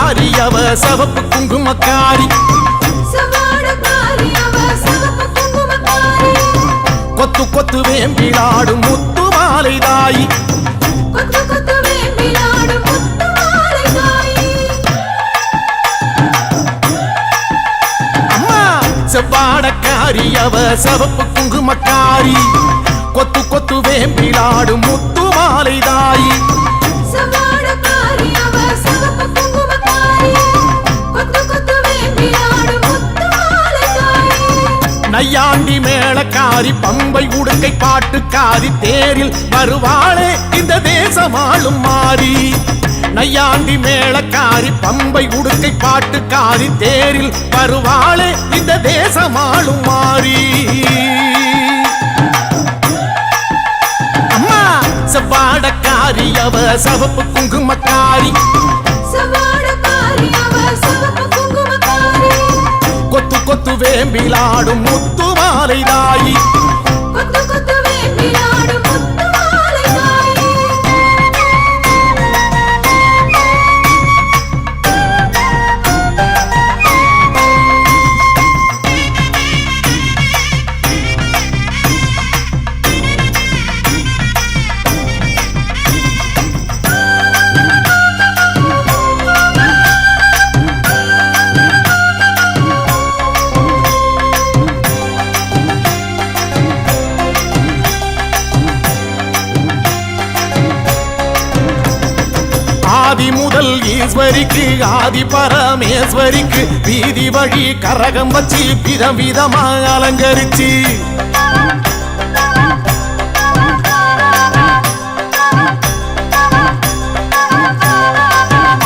சவாடக்காரி அவ சவப்பு குங்குமக்காரி கொத்து கொத்து வேம்பிலாடும் முத்து மாலை தாயி அம்மா சவாடக்காரி அவ சவப்பு குங்குமக்காரி கொத்து கொத்து வேம்பிலாடும் முத்து மாலை தாயி நையாண்டி மேளக்காரி பம்பை உடுக்கை பாட்டுக்காரி தேரில் வருவாளே இந்த தேசமாளும் மாறி நையாண்டி மேளக்காரி பம்பை உடுக்கை பாட்டுக்காரி தேரில் வருவாளே இந்த தேசமாளும் மாறி அம்மா சவாடக்காரி அவ சவப்பு குங்குமக்காரி கொத்து கொத்து வேம்பிலாடும் முத்து மாலை தாயி ஆதி முதல் ஈஸ்வரிக்கு ஆதி பரமேஸ்வரிக்கு வீதி வழி கரகம் வச்சு விதம் விதமா அலங்கரிச்சு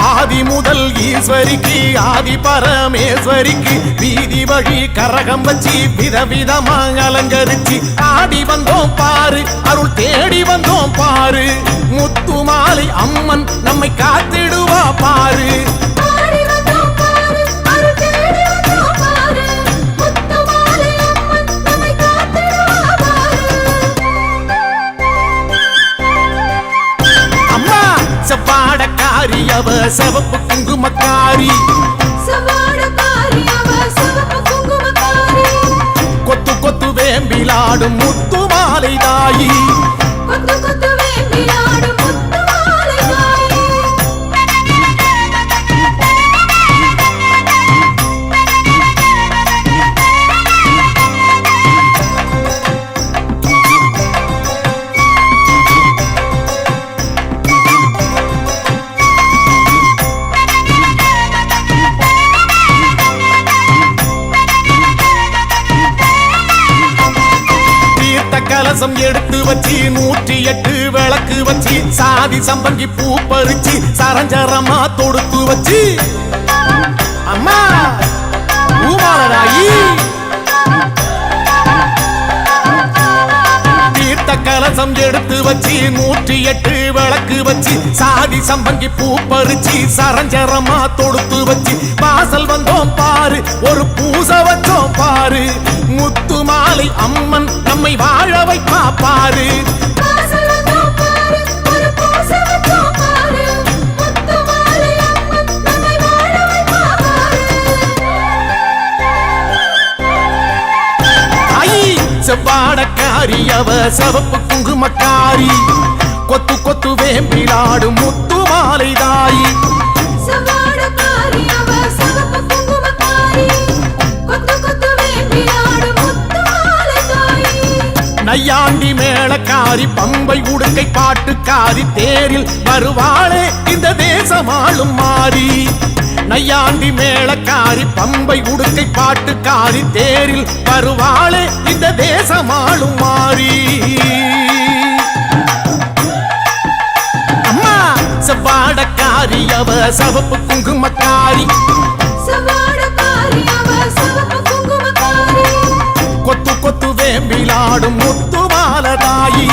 ஆதி முதல் ஈஸ்வரிக்கு ஆதி பரமேஸ்வரிக்கு வீதி வழி கரகம் வச்சு விதவிதமா அலங்கரிச்சு ஆடி வந்தோம் பாரு அருள் தேடி வந்தோம் பாரு முத்து மாலை அம்மன் நம்மை காத்திடுவா பாரு அம்மா சவாடக்காரி அவ சவப்பு குங்குமக்காரி கொத்து கொத்து வேம்பிலாடும் முத்து மாலை தாயி கலசம் எடுத்து வச்சு 108 விளக்கு வச்சு சாதி சம்பங்கி பூ பறிச்சு சரஞ்சரமா தொடுத்து வச்சு அம்மா பூமாலராயி தீர்த்த கலசம் எடுத்து வச்சு 108 விளக்கு வச்சு சாதி சம்பங்கி பூ பறிச்சு சரஞ்சரமா தொடுத்து வச்சு வாசல் வந்தோம் பாரு ஒரு பூச வச்சோம் பாரு முத்து மாலை அம்மன் நம்மை வாழ வைப்பா பாரு செவ்வாடக்காரி அவ சவப்பு குங்குமக்காரி கொத்து கொத்து வேம்பிலாடும் முத்து மாலை தாயி நையாண்டி மேளக்காரி பம்பை உடுக்கை பாட்டுக்காரி தேரில் வருவாளே இந்த தேசமாளும் மாறி நையாண்டி மேளக்காரி பம்பை உடுக்கை பாட்டுக்காரி தேரில் வருவாளே இந்த தேசமாளும் மாறி அம்மா சவாடக்காரி அவ சவப்பு குங்குமக்காரி கொத்து கொத்து வேம்பிலாடும் முத்து மாலை தாயி